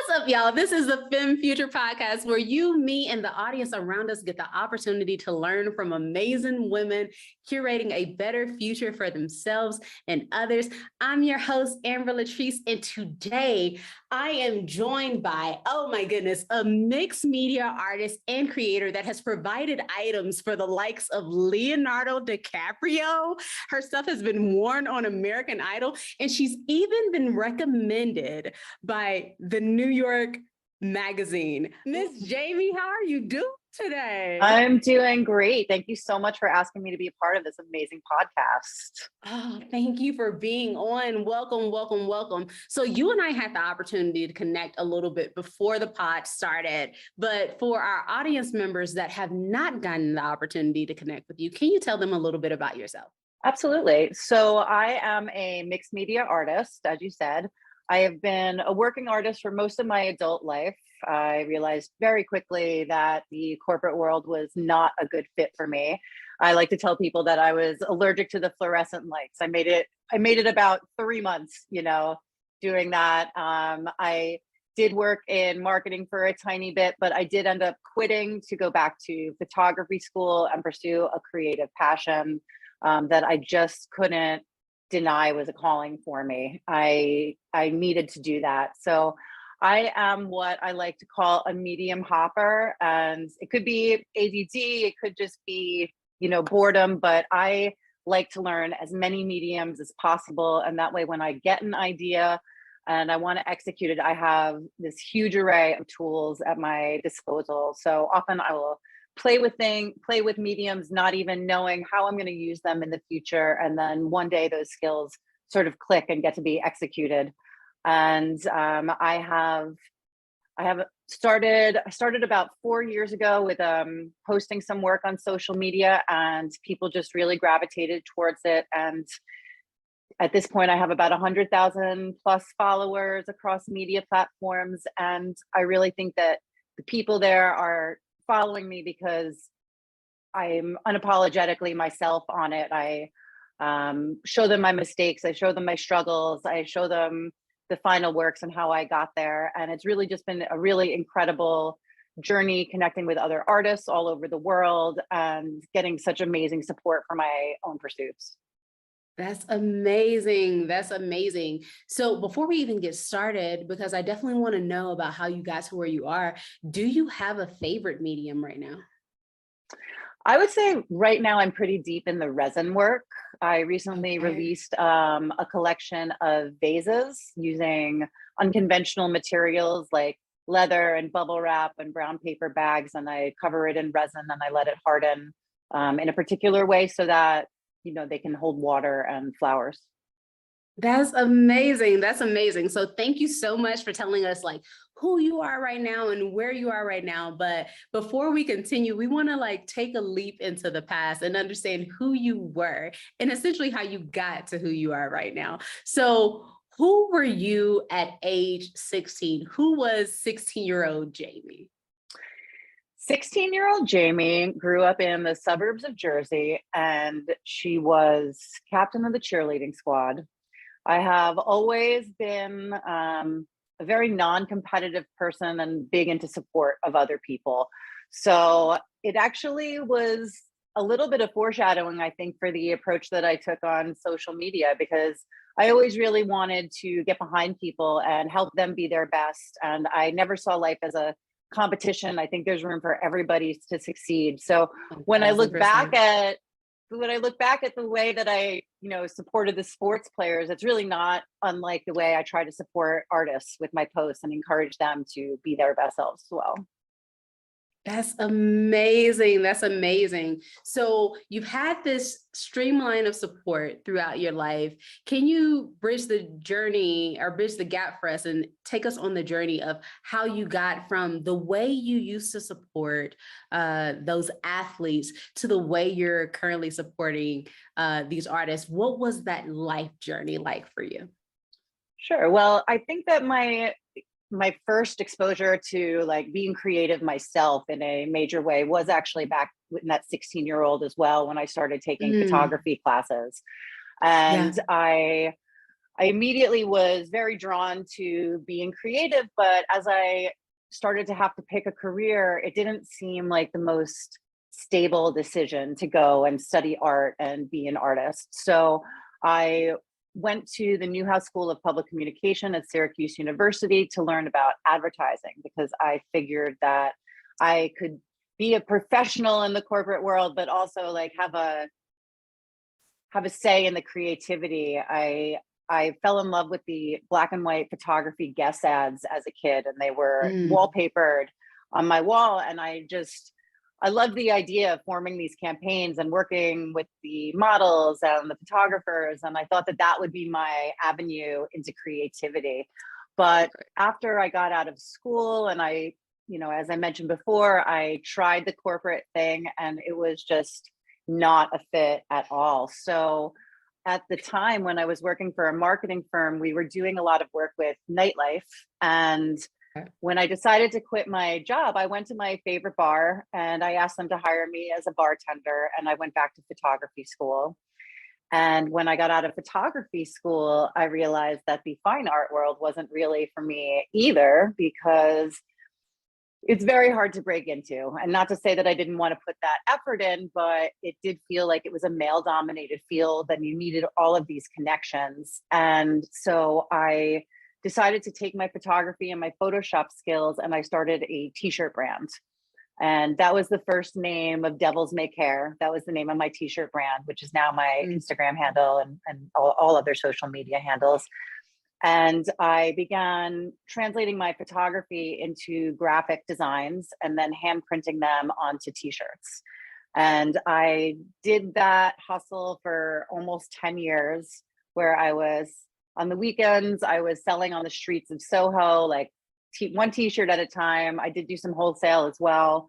What's up, y'all? This is the Femme Future Podcast where you, me, and the audience around us get the opportunity to learn from amazing women curating a better future for themselves and others. I'm your host, Amber Latrice, and today I am joined by, oh my goodness, a mixed media artist and creator that has provided items for the likes of Leonardo DiCaprio. Her stuff has been worn on American Idol, and she's even been recommended by the New York Magazine. Miss Jamie, how are you doing today? I'm doing great. Thank you so much for asking me to be a part of this amazing podcast. Oh, thank you for being on. Welcome, welcome, welcome. So you and I had the opportunity to connect a little bit before the pod started, but for our audience members that have not gotten the opportunity to connect with you, can you tell them a little bit about yourself? Absolutely. So I am a mixed media artist, as you said. I have been a working artist for most of my adult life. I realized very quickly that the corporate world was not a good fit for me. I like to tell people that I was allergic to the fluorescent lights. I made it about 3 months, doing that. I did work in marketing for a tiny bit, but I did end up quitting to go back to photography school and pursue a creative passion that I just couldn't deny was a calling for me. I needed to do that. So I am what I like to call a medium hopper, and it could be ADD, it could just be, boredom, but I like to learn as many mediums as possible. And that way, when I get an idea and I want to execute it, I have this huge array of tools at my disposal. So often I will play with mediums, not even knowing how I'm going to use them in the future. And then one day those skills sort of click and get to be executed. And I started about 4 years ago with posting some work on social media, and people just really gravitated towards it. And at this point, I have about 100,000 plus followers across media platforms. And I really think that the people there are following me because I'm unapologetically myself on it. I show them my mistakes. I show them my struggles. I show them the final works and how I got there. And it's really just been a really incredible journey connecting with other artists all over the world and getting such amazing support for my own pursuits. That's amazing. That's amazing. So before we even get started, because I definitely want to know about how you got to where you are, do you have a favorite medium right now? I would say right now I'm pretty deep in the resin work. I recently released a collection of vases using unconventional materials like leather and bubble wrap and brown paper bags, and I cover it in resin and I let it harden in a particular way so that they can hold water and flowers. That's amazing. That's amazing. So thank you so much for telling us who you are right now and where you are right now. But before we continue, we want to take a leap into the past and understand who you were and essentially how you got to who you are right now. So who were you at age 16? Who was 16-year-old Jamie? 16-year-old Jamie grew up in the suburbs of Jersey, and she was captain of the cheerleading squad. I have always been a very non-competitive person and big into support of other people. So it actually was a little bit of foreshadowing, I think, for the approach that I took on social media, because I always really wanted to get behind people and help them be their best. And I never saw life as a competition. I think there's room for everybody to succeed. So when I look back at the way that I, supported the sports players, it's really not unlike the way I try to support artists with my posts and encourage them to be their best selves as well. That's amazing. That's amazing. So you've had this streamline of support throughout your life. Can you bridge the journey or bridge the gap for us and take us on the journey of how you got from the way you used to support those athletes to the way you're currently supporting these artists? What was that life journey like for you? Sure. Well, I think that my first exposure to being creative myself in a major way was actually back in that 16-year-old as well, when I started taking photography classes. And I I immediately was very drawn to being creative, but as I started to have to pick a career, it didn't seem like the most stable decision to go and study art and be an artist. So I went to the Newhouse School of Public Communication at Syracuse University to learn about advertising, because I figured that I could be a professional in the corporate world, but also like have a say in the creativity. I fell in love with the black and white photography guest ads as a kid, and they were wallpapered on my wall. And I loved the idea of forming these campaigns and working with the models and the photographers. And I thought that that would be my avenue into creativity. But after I got out of school and as I mentioned before, I tried the corporate thing and it was just not a fit at all. So at the time when I was working for a marketing firm, we were doing a lot of work with nightlife. And when I decided to quit my job, I went to my favorite bar and I asked them to hire me as a bartender. And I went back to photography school. And when I got out of photography school, I realized that the fine art world wasn't really for me either, because it's very hard to break into. And not to say that I didn't want to put that effort in, but it did feel like it was a male dominated field and you needed all of these connections. And so I decided to take my photography and my Photoshop skills and I started a t-shirt brand. And that was the first name of Devils Make Hair. That was the name of my t-shirt brand, which is now my Instagram handle and all other social media handles. And I began translating my photography into graphic designs and then hand printing them onto t-shirts. And I did that hustle for almost 10 years, where I was on the weekends, I was selling on the streets of Soho, like one t-shirt at a time. I did do some wholesale as well.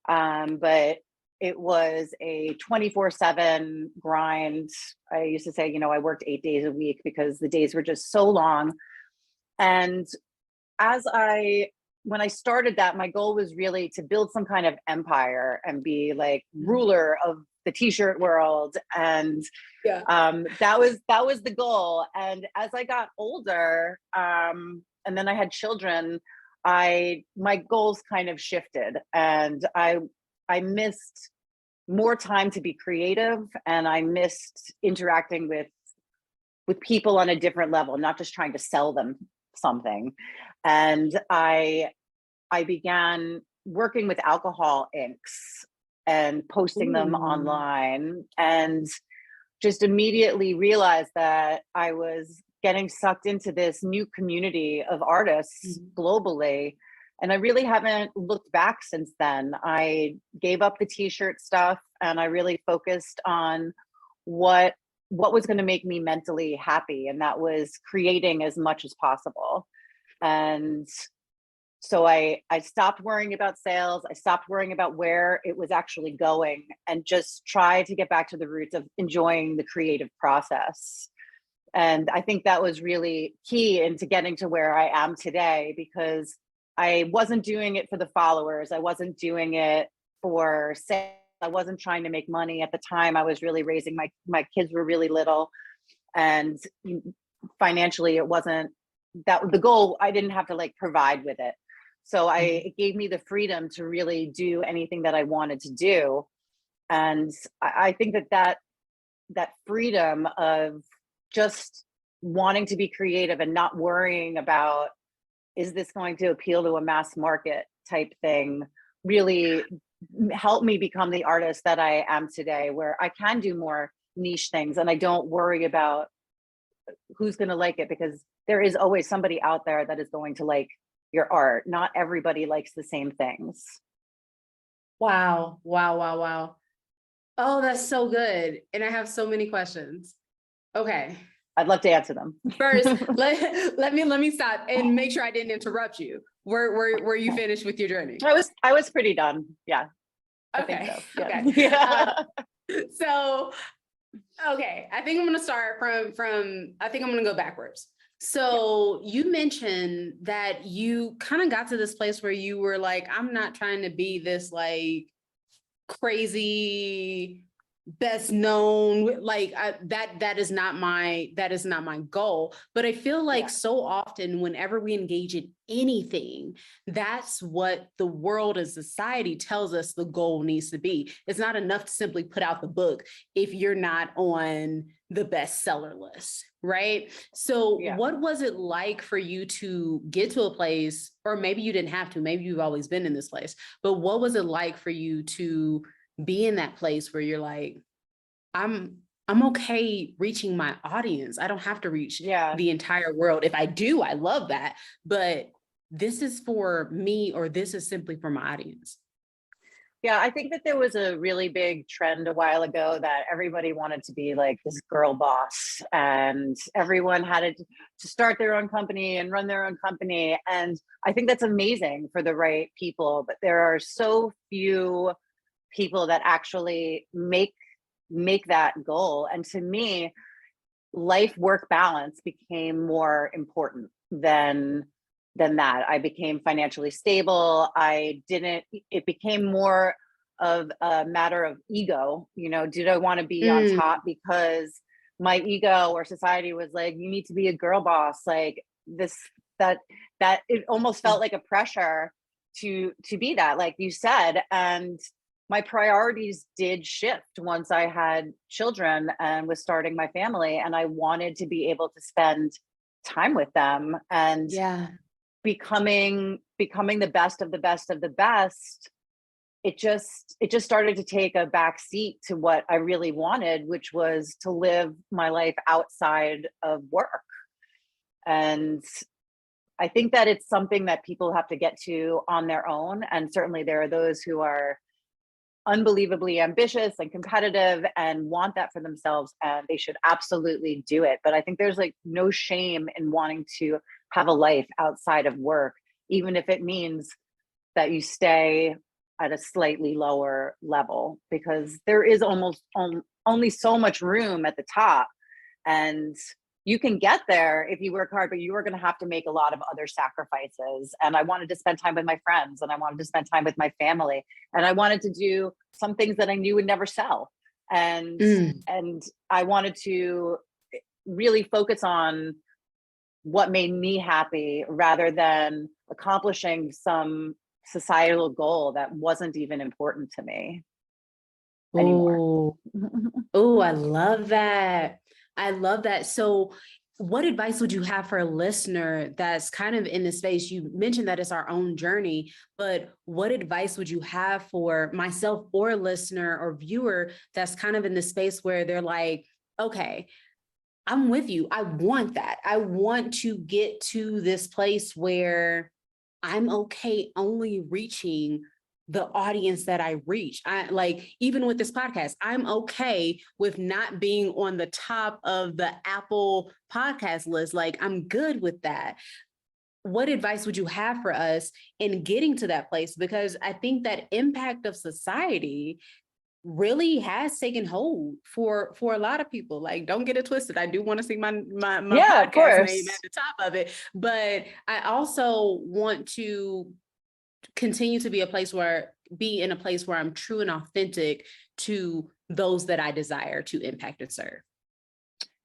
But it was a 24/7 grind. I used to say, I worked 8 days a week because the days were just so long. And when I started that, my goal was really to build some kind of empire and be like ruler of the t-shirt world. And that was the goal. And as I got older, and then I had children, my goals kind of shifted, and I missed more time to be creative, and I missed interacting with people on a different level, not just trying to sell them something. And I began working with alcohol inks and posting them online, and just immediately realized that I was getting sucked into this new community of artists globally. And I really haven't looked back since then. I gave up the t-shirt stuff and I really focused on what was going to make me mentally happy. And that was creating as much as possible. And so I stopped worrying about sales. I stopped worrying about where it was actually going and just tried to get back to the roots of enjoying the creative process. And I think that was really key into getting to where I am today, because I wasn't doing it for the followers. I wasn't doing it for sales. I wasn't trying to make money at the time. I was really raising my kids were really little, and financially it wasn't that the goal. I didn't have to like provide with it. So it gave me the freedom to really do anything that I wanted to do. And I think that freedom of just wanting to be creative and not worrying about, is this going to appeal to a mass market type thing, really helped me become the artist that I am today, where I can do more niche things and I don't worry about who's going to like it, because there is always somebody out there that is going to like your art. Not everybody likes the same things. Wow. Oh, that's so good. And I have so many questions. Okay. I'd love to answer them. First, let me stop and make sure I didn't interrupt you. Were you finished with your journey? I was pretty done. Yeah. Okay. I think so. Yeah. Okay. Yeah. So, okay. I think I'm going to start from, I think I'm going to go backwards. So you mentioned that you kind of got to this place where you were like, I'm not trying to be this like crazy best known, like that is not my goal. But I feel like so often whenever we engage in anything, that's what the world and society tells us the goal needs to be. It's not enough to simply put out the book if you're not on the bestseller list, right? So what was it like for you to get to a place, or maybe you didn't have to, maybe you've always been in this place, but what was it like for you to be in that place where you're like, I'm okay reaching my audience. I don't have to reach the entire world. If I do, I love that. But this is for me, or this is simply for my audience. Yeah, I think that there was a really big trend a while ago that everybody wanted to be like this girl boss, and everyone had to start their own company and run their own company. And I think that's amazing for the right people, but there are so few people that actually make that goal. And to me, life work balance became more important than that. I became financially stable. It became more of a matter of ego. You know, did I want to be on top because my ego or society was like, you need to be a girl boss, like this, that it almost felt like a pressure to be that, like you said. And my priorities did shift once I had children and was starting my family, and I wanted to be able to spend time with them, and becoming the best of the best of the best. It just started to take a back seat to what I really wanted, which was to live my life outside of work. And I think that it's something that people have to get to on their own. And certainly there are those who are unbelievably ambitious and competitive and want that for themselves, and they should absolutely do it. But I think there's like no shame in wanting to have a life outside of work, even if it means that you stay at a slightly lower level, because there is almost only so much room at the top. And you can get there if you work hard, but you are going to have to make a lot of other sacrifices. And I wanted to spend time with my friends, and I wanted to spend time with my family, and I wanted to do some things that I knew would never sell. And I wanted to really focus on what made me happy rather than accomplishing some societal goal that wasn't even important to me anymore. Oh, I love that. I love that. So what advice would you have for a listener that's kind of in this space? You mentioned that it's our own journey, but what advice would you have for myself or a listener or viewer that's kind of in the space where they're like, okay, I'm with you. I want that. I want to get to this place where I'm okay only reaching the audience that I reach. I like, even with this podcast, I'm okay with not being on the top of the Apple podcast list. Like, I'm good with that. What advice would you have for us in getting to that place? Because I think that impact of society really has taken hold for a lot of people. Like, don't get it twisted. I do want to see my podcast name at the top of it, but I also want to continue to be in a place where I'm true and authentic to those that I desire to impact and serve.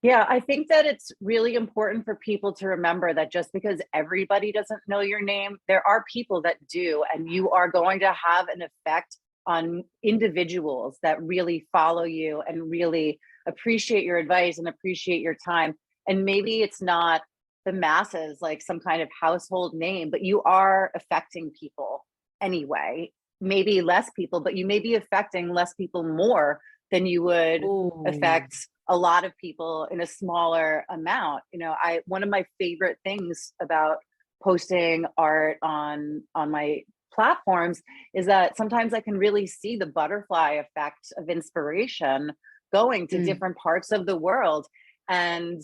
Yeah, I think that it's really important for people to remember that just because everybody doesn't know your name, there are people that do, and you are going to have an effect on individuals that really follow you and really appreciate your advice and appreciate your time. And maybe it's not the masses, like some kind of household name, but you are affecting people anyway. Maybe less people, but you may be affecting less people more than you would affect a lot of people in a smaller amount. You know, one of my favorite things about posting art on my platforms is that sometimes I can really see the butterfly effect of inspiration going to different parts of the world. And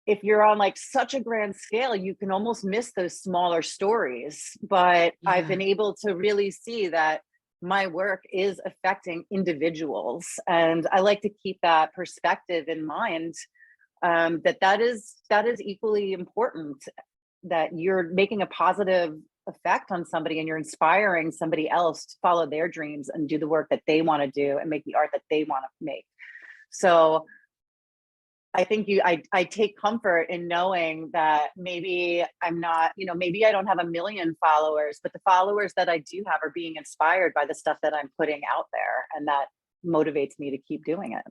if you're on like such a grand scale, you can almost miss those smaller stories. But I've been able to really see that my work is affecting individuals. And I like to keep that perspective in mind, that is equally important, that you're making a positive effect on somebody, and you're inspiring somebody else to follow their dreams and do the work that they want to do and make the art that they want to make. So I think I take comfort in knowing that maybe I'm not, maybe I don't have a million followers, but the followers that I do have are being inspired by the stuff that I'm putting out there. And that motivates me to keep doing it.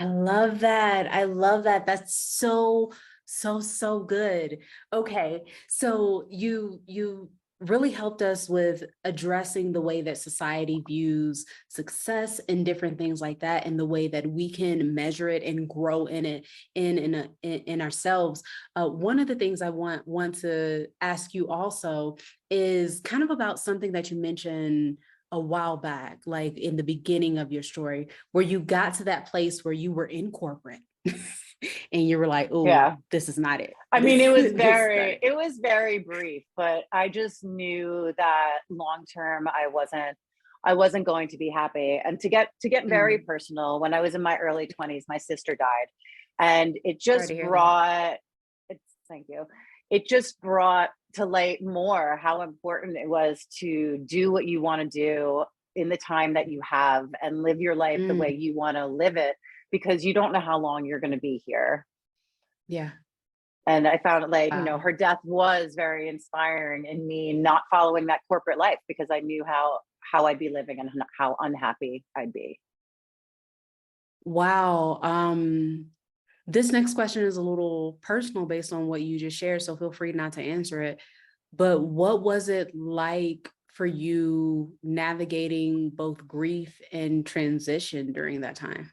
I love that. I love that. That's so, so, so good. Okay. So you really helped us with addressing the way that society views success and different things like that, and the way that we can measure it and grow in it in ourselves. One of the things I want to ask you also is kind of about something that you mentioned a while back, like in the beginning of your story, where you got to that place where you were in corporate and you were like, oh, Yeah. this is not it. I mean, it was very brief, but I just knew that long term I wasn't going to be happy. And to get very personal, when I was in my early 20s, my sister died. And it just brought thank you. It just brought to light more how important it was to do what you want to do in the time that you have and live your life the way you want to live it, because you don't know how long you're going to be here. Yeah. And I found it like, her death was very inspiring in me not following that corporate life, because I knew how I'd be living and how unhappy I'd be. Wow. This next question is a little personal based on what you just shared, so feel free not to answer it. But what was it like for you navigating both grief and transition during that time?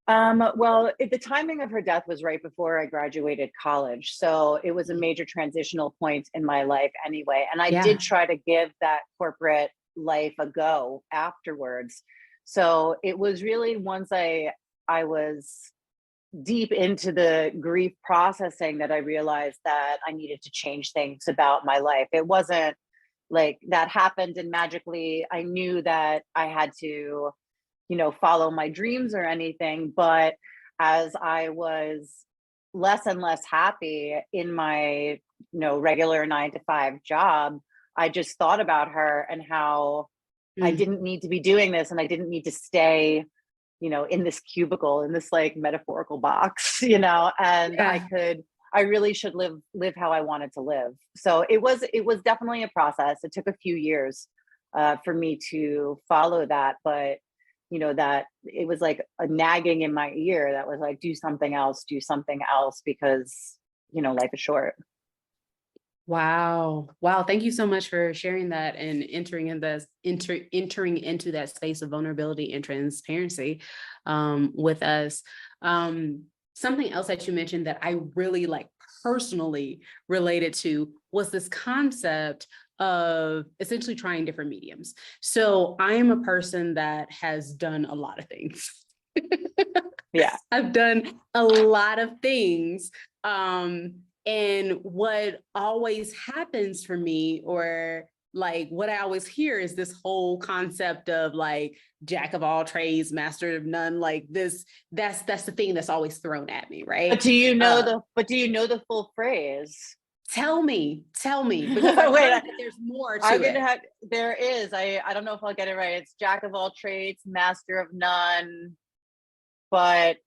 Well, the timing of her death was right before I graduated college. So it was a major transitional point in my life anyway. And I did try to give that corporate life a go afterwards. So it was really once I was deep into the grief processing that I realized that I needed to change things about my life. It wasn't like that happened and magically I knew that I had to follow my dreams or anything. But as I was less and less happy in my, regular 9-to-5 job, I just thought about her and how I didn't need to be doing this. And I didn't need to stay, in this cubicle, in this like metaphorical box, and I really should live how I wanted to live. So it was definitely a process. It took a few years for me to follow that, but that it was like a nagging in my ear that was like, do something else, because, life is short. Wow. Wow. Thank you so much for sharing that and entering into that space of vulnerability and transparency with us. Something else that you mentioned that I really personally related to was this concept of essentially trying different mediums. So I am a person that has done a lot of things. Yeah. I've done a lot of things. And what always happens for me, or what I always hear, is this whole concept of jack of all trades, master of none. That's the thing that's always thrown at me, right? But do you know the full phrase? Tell me, because I heard that there's more to it. There is. I don't know if I'll get it right. It's jack of all trades, master of none, but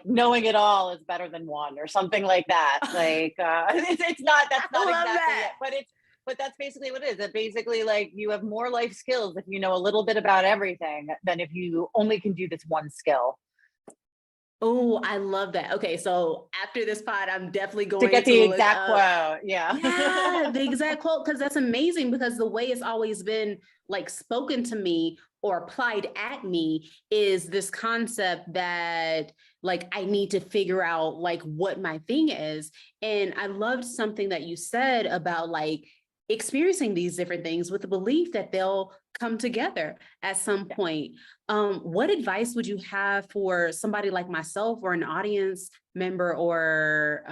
knowing it all is better than one, or something like that. It's not. That's not exactly it, but that's basically what it is. That basically you have more life skills if you know a little bit about everything than if you only can do this one skill. Oh, I love that. Okay, so after this pod, I'm definitely going to get the exact quote. Yeah, the exact quote, because that's amazing. Because the way it's always been spoken to me or applied at me is this concept that I need to figure out what my thing is. And I loved something that you said about experiencing these different things with the belief that they'll come together at some point. What advice would you have for somebody like myself, or an audience member, or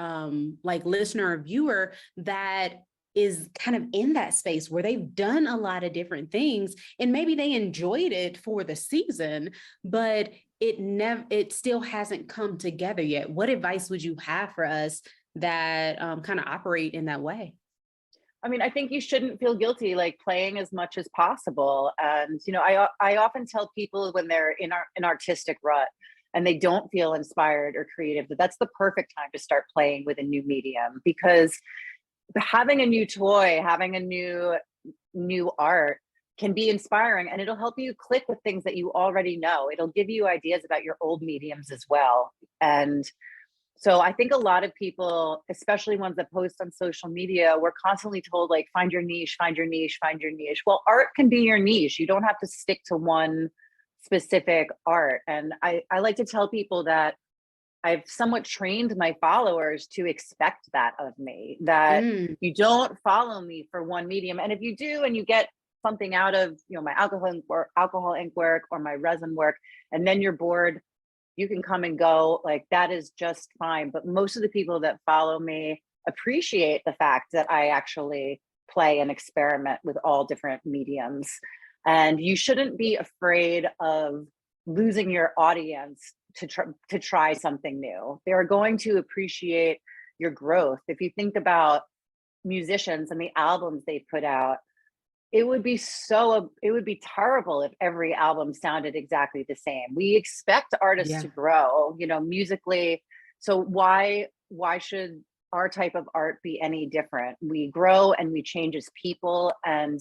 listener or viewer that is kind of in that space where they've done a lot of different things and maybe they enjoyed it for the season, but it still hasn't come together yet? What advice would you have for us that kind of operate in that way? I mean, I think you shouldn't feel guilty, like playing as much as possible. And, I often tell people when they're in an artistic rut and they don't feel inspired or creative, that that's the perfect time to start playing with a new medium, because having a new toy, having a new art can be inspiring, and it'll help you click with things that you already know. It'll give you ideas about your old mediums as well. And so I think a lot of people, especially ones that post on social media, we're constantly told, like, find your niche, find your niche, find your niche. Well, art can be your niche. You don't have to stick to one specific art. And I like to tell people that I've somewhat trained my followers to expect that of me, that Mm, you don't follow me for one medium. And if you do, and you get something out of, my alcohol ink work or my resin work, and then you're bored, you can come and go, like, that is just fine. But most of the people that follow me appreciate the fact that I actually play and experiment with all different mediums. And you shouldn't be afraid of losing your audience to try something new. They are going to appreciate your growth. If you think about musicians and the albums they put out, it would be terrible if every album sounded exactly the same. We expect artists yeah. to grow, musically. So why should our type of art be any different? We grow and we change as people, and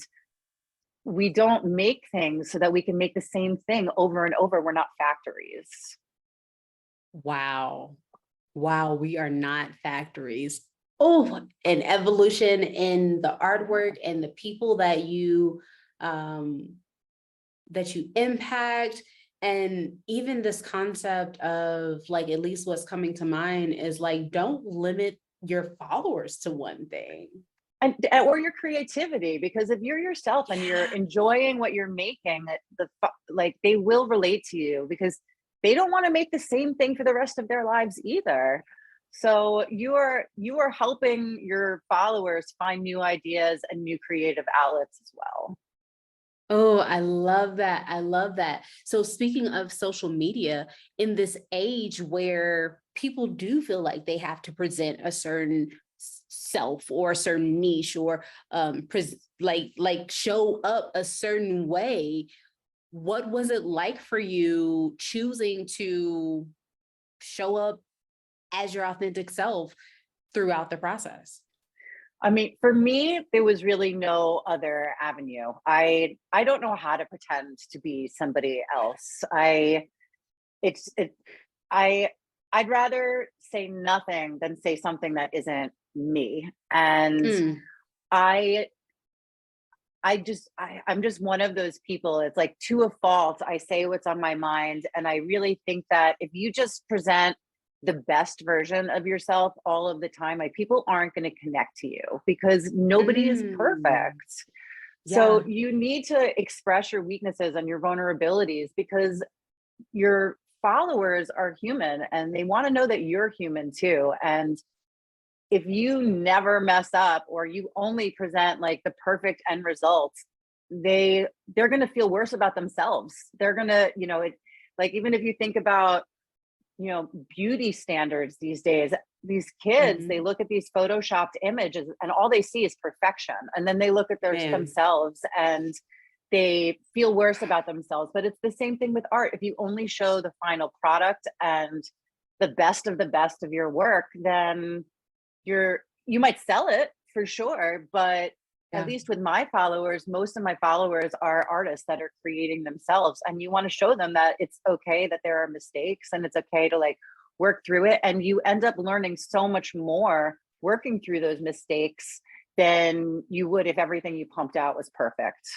we don't make things so that we can make the same thing over and over. We're not factories. Wow. Wow, we are not factories. Oh, and evolution in the artwork and the people um that you impact. And even this concept of, like, at least what's coming to mind is, like, don't limit your followers to one thing. And or your creativity, because if you're yourself and you're Yeah. enjoying what you're making, like, they will relate to you, because they don't want to make the same thing for the rest of their lives either. So you are helping your followers find new ideas and new creative outlets as well. Oh, I love that. I love that. So speaking of social media, in this age where people do feel like they have to present a certain self or a certain niche, or like show up a certain way, what was it like for you choosing to show up as your authentic self throughout the process? I mean, for me, there was really no other avenue. I don't know how to pretend to be somebody else. It's it I I'd rather say nothing than say something that isn't me. And Mm, I I'm just one of those people. It's like, to a fault, I say what's on my mind. And I really think that if you just present the best version of yourself all of the time, like, people aren't going to connect to you, because nobody is mm, perfect. So yeah. you need to express your weaknesses and your vulnerabilities, because your followers are human and they want to know that you're human too. And if you never mess up, or you only present like the perfect end results, they're going to feel worse about themselves. They're going to, like, even if you think about, beauty standards these days, these kids, they Mhm. look at these photoshopped images and all they see is perfection. And then they look at Man. themselves and they feel worse about themselves. But it's the same thing with art. If you only show the final product and the best of your work, then you might sell it for sure. But at Yeah. least with my followers, most of my followers are artists that are creating themselves, and you want to show them that it's okay, that there are mistakes, and it's okay to, like, work through it. And you end up learning so much more working through those mistakes than you would if everything you pumped out was perfect.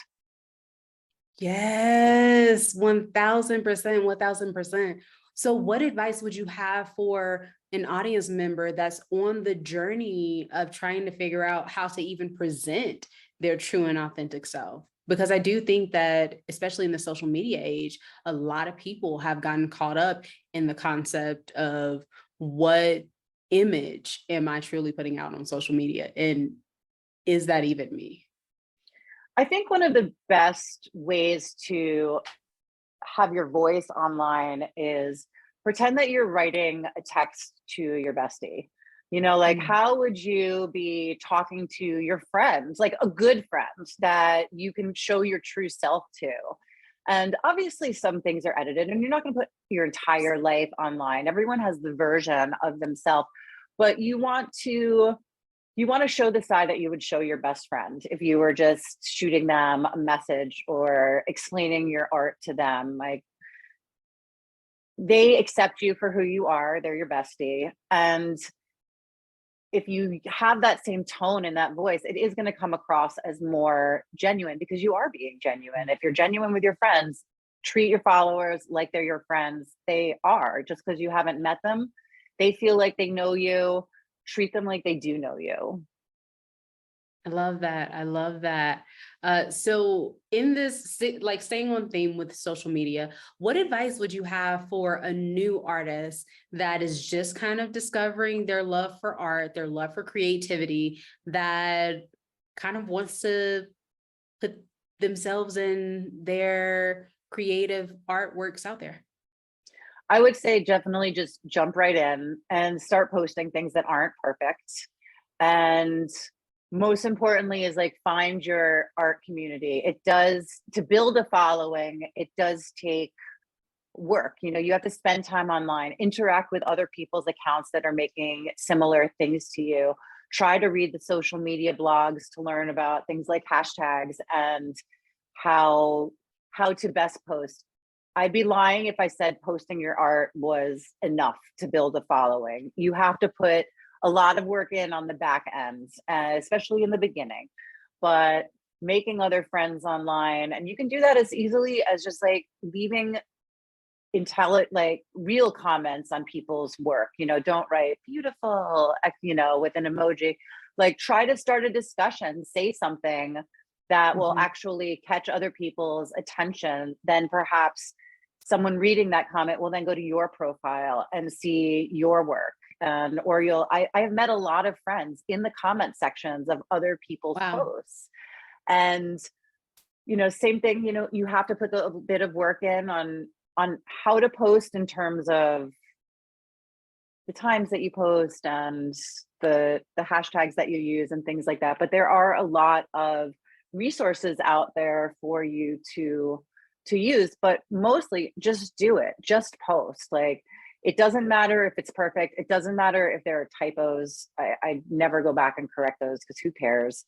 Yes, 1000%, 1000%. So what advice would you have for an audience member that's on the journey of trying to figure out how to even present their true and authentic self? Because I do think that, especially in the social media age, a lot of people have gotten caught up in the concept of, what image am I truly putting out on social media? And is that even me? I think one of the best ways to have your voice online is pretend that you're writing a text to your bestie. Like Mm. how would you be talking to your friends, like a good friend that you can show your true self to? And obviously some things are edited and you're not going to put your entire life online. Everyone has the version of themselves, but you want to show the side that you would show your best friend if you were just shooting them a message or explaining your art to them. Like they accept you for who you are, they're your bestie. And if you have that same tone and that voice, it is going to come across as more genuine because you are being genuine. If you're genuine with your friends, treat your followers like they're your friends. They are. Just because you haven't met them, they feel like they know you. Treat them like they do know you. I love that. I love that. So in this, like staying on theme with social media, what advice would you have for a new artist that is just kind of discovering their love for art, their love for creativity, that kind of wants to put themselves in their creative artworks out there? I would say definitely just jump right in and start posting things that aren't perfect. And most importantly is like find your art community. It does, to build a following, it does take work. You have to spend time online, interact with other people's accounts that are making similar things to you. Try to read the social media blogs to learn about things like hashtags and how to best post. I'd be lying if I said posting your art was enough to build a following. You have to put a lot of work in on the back end, especially in the beginning. But making other friends online, and you can do that as easily as just like leaving like real comments on people's work. Don't write beautiful, with an emoji. Like try to start a discussion, say something that will Mhm. actually catch other people's attention. Then perhaps someone reading that comment will then go to your profile and see your work. And or I have met a lot of friends in the comment sections of other people's Wow. posts. And same thing, you have to put a bit of work in on how to post in terms of the times that you post and the hashtags that you use and things like that. But there are a lot of resources out there for you to use, but mostly just do it. Just post. Like it doesn't matter if it's perfect. It doesn't matter if there are typos. I never go back and correct those because who cares?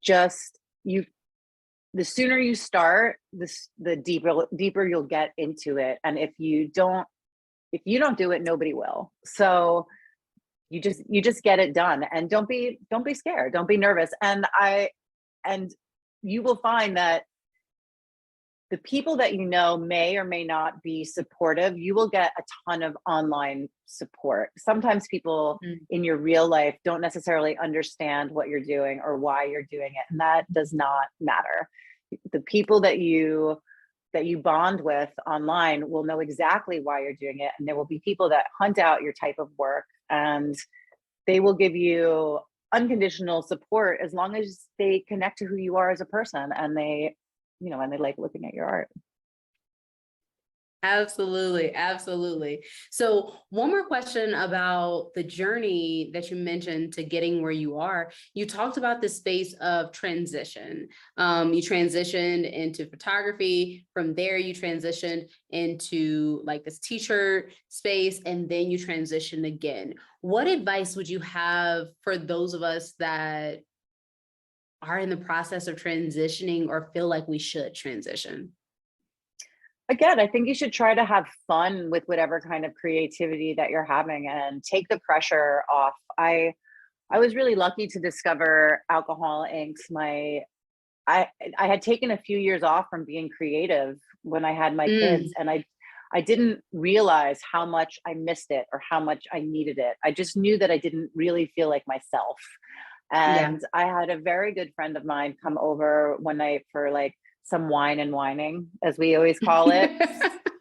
Just the sooner you start, the deeper you'll get into it. And if you don't do it, nobody will. So you just get it done, and don't be scared. Don't be nervous. And you will find that the people that may or may not be supportive, you will get a ton of online support. Sometimes people Mm. in your real life don't necessarily understand what you're doing or why you're doing it, and that does not matter. The people that you bond with online will know exactly why you're doing it, and there will be people that hunt out your type of work, and they will give you unconditional support as long as they connect to who you are as a person, and they like looking at your art. Absolutely, absolutely. So one more question about the journey that you mentioned to getting where you are. You talked about the space of transition. You transitioned into photography. From there, you transitioned into like this t-shirt space, and then you transitioned again. What advice would you have for those of us that are in the process of transitioning or feel like we should transition? Again, I think you should try to have fun with whatever kind of creativity that you're having and take the pressure off. I was really lucky to discover alcohol inks. I had taken a few years off from being creative when I had my kids, Mm, and I didn't realize how much I missed it or how much I needed it. I just knew that I didn't really feel like myself. yeah. And I had a very good friend of mine come over one night for like some wine and whining, as we always call it.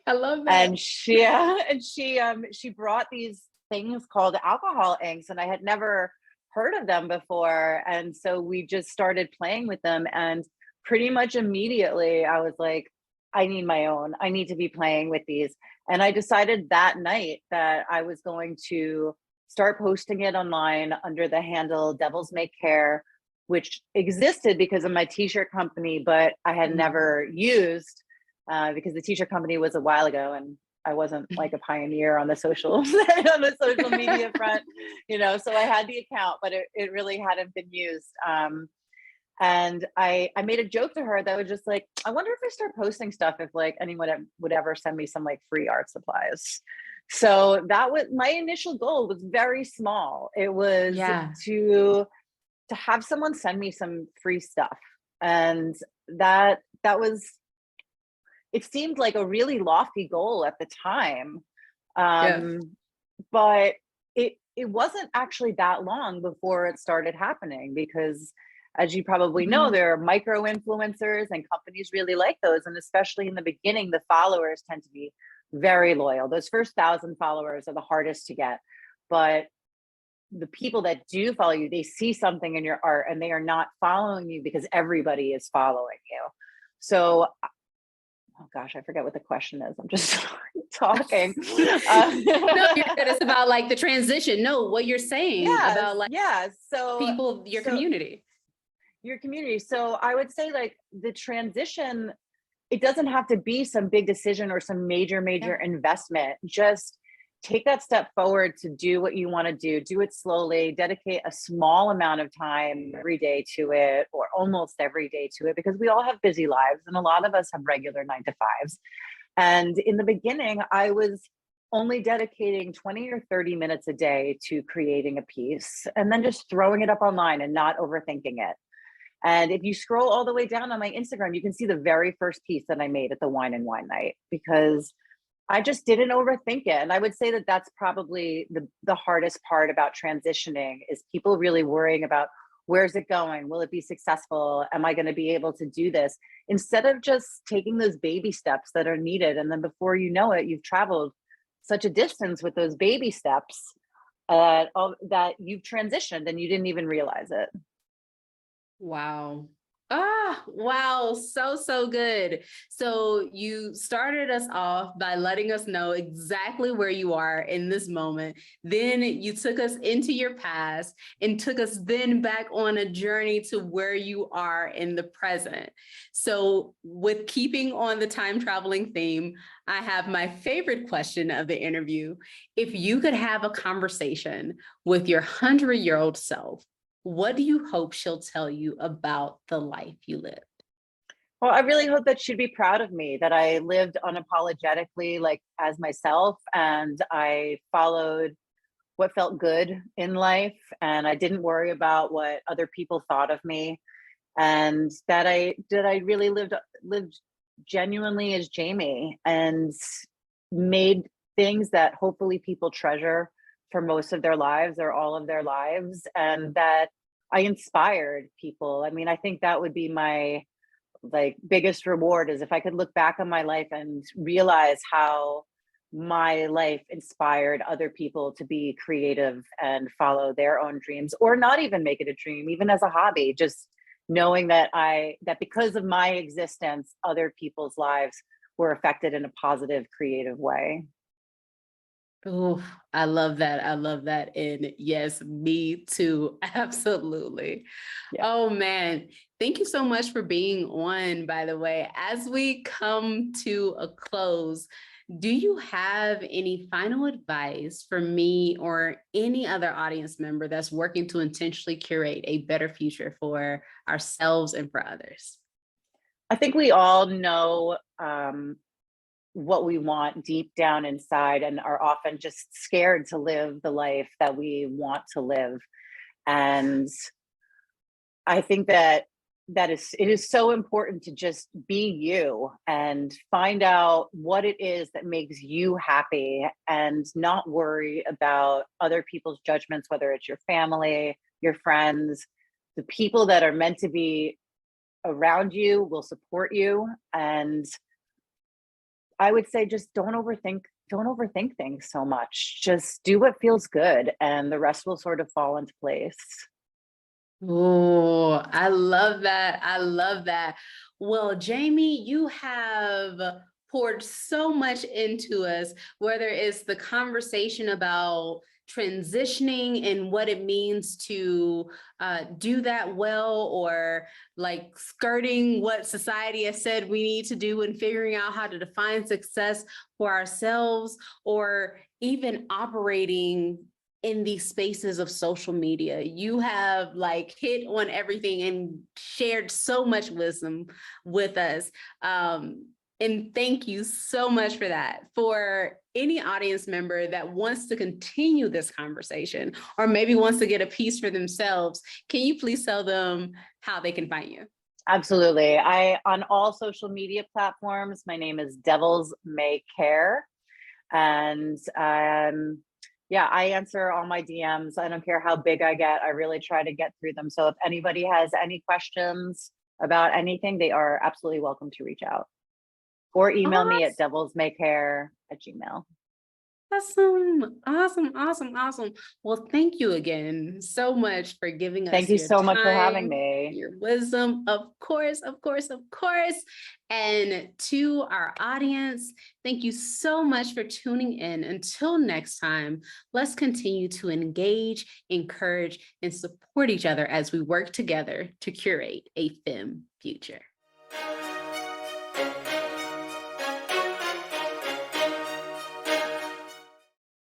I love that. And she brought these things called alcohol inks, and I had never heard of them before. And so we just started playing with them, and pretty much immediately I was like, I need my own. I need to be playing with these. And I decided that night that I was going to start posting it online under the handle Devils Make Care, which existed because of my t-shirt company, but I had never used because the t-shirt company was a while ago and I wasn't like a pioneer on the social on the social media front, so I had the account, but it really hadn't been used. And I made a joke to her that was just like, I wonder if I start posting stuff, if like anyone would ever send me some like free art supplies. So that was my initial goal, was very small. It was to have someone send me some free stuff. And that was, it seemed like a really lofty goal at the time. But it wasn't actually that long before it started happening, because as you probably know, there are micro influencers and companies really like those. And especially in the beginning, the followers tend to be very loyal. Those first 1,000 followers are the hardest to get. But the people that do follow you, they see something in your art and they are not following you because everybody is following you. So, oh gosh, I forget what the question is. I'm just talking. No, you're good. It's about like the transition. No, what you're saying about like So people, your community. Your community. So I would say like the transition, it doesn't have to be some big decision or some major investment. Just take that step forward to do what you want to do it slowly, dedicate a small amount of time every day to it, or almost every day to it, because we all have busy lives and a lot of us have regular 9-to-5s. And in the beginning, I was only dedicating 20 or 30 minutes a day to creating a piece and then just throwing it up online and not overthinking it. And if you scroll all the way down on my Instagram, you can see the very first piece that I made at the Wine and Wine Night, because I just didn't overthink it. And I would say that that's probably the hardest part about transitioning, is people really worrying about, where's it going? Will it be successful? Am I going to be able to do this? Instead of just taking those baby steps that are needed. And then before you know it, you've traveled such a distance with those baby steps that you've transitioned and you didn't even realize it. Wow. Wow. So good. So you started us off by letting us know exactly where you are in this moment. Then you took us into your past and took us then back on a journey to where you are in the present. So with keeping on the time traveling theme, I have my favorite question of the interview. If you could have a conversation with your 100-year-old self, what do you hope she'll tell you about the life you lived? Well, I really hope that she'd be proud of me, that I lived unapologetically, like as myself, and I followed what felt good in life, and I didn't worry about what other people thought of me, and that I really lived genuinely as Jamie and made things that hopefully people treasure for most of their lives or all of their lives, and that I inspired people. I mean, I think that would be my like biggest reward, is if I could look back on my life and realize how my life inspired other people to be creative and follow their own dreams, or not even make it a dream, even as a hobby, just knowing that because of my existence, other people's lives were affected in a positive, creative way. Oh, I love that. I love that. And yes, me too. Absolutely. Yeah. Oh man. Thank you so much for being on, by the way. As we come to a close, do you have any final advice for me or any other audience member that's working to intentionally curate a better future for ourselves and for others? I think we all know what we want deep down inside, and are often just scared to live the life that we want to live. And I think that it is so important to just be you and find out what it is that makes you happy, and not worry about other people's judgments, whether it's your family, your friends. The people that are meant to be around you will support you. And I would say just don't overthink things so much. Just do what feels good and the rest will sort of fall into place. Oh, I love that. I love that. Well, Jamie, you have poured so much into us, whether it's the conversation about transitioning and what it means to do that well, or like skirting what society has said we need to do and figuring out how to define success for ourselves, or even operating in these spaces of social media. You have like hit on everything and shared so much wisdom with us. And thank you so much for that. For any audience member that wants to continue this conversation, or maybe wants to get a piece for themselves, can you please tell them how they can find you? Absolutely. On all social media platforms, my name is Devils May Care. And yeah, I answer all my DMs. I don't care how big I get. I really try to get through them. So if anybody has any questions about anything, they are absolutely welcome to reach out. Or email me at devilsmaycare@gmail.com. Awesome. Well, thank you again so much for giving Thank us you your so much for having time, me. your wisdom, of course. And to our audience, thank you so much for tuning in. Until next time, let's continue to engage, encourage, and support each other as we work together to curate a femme future.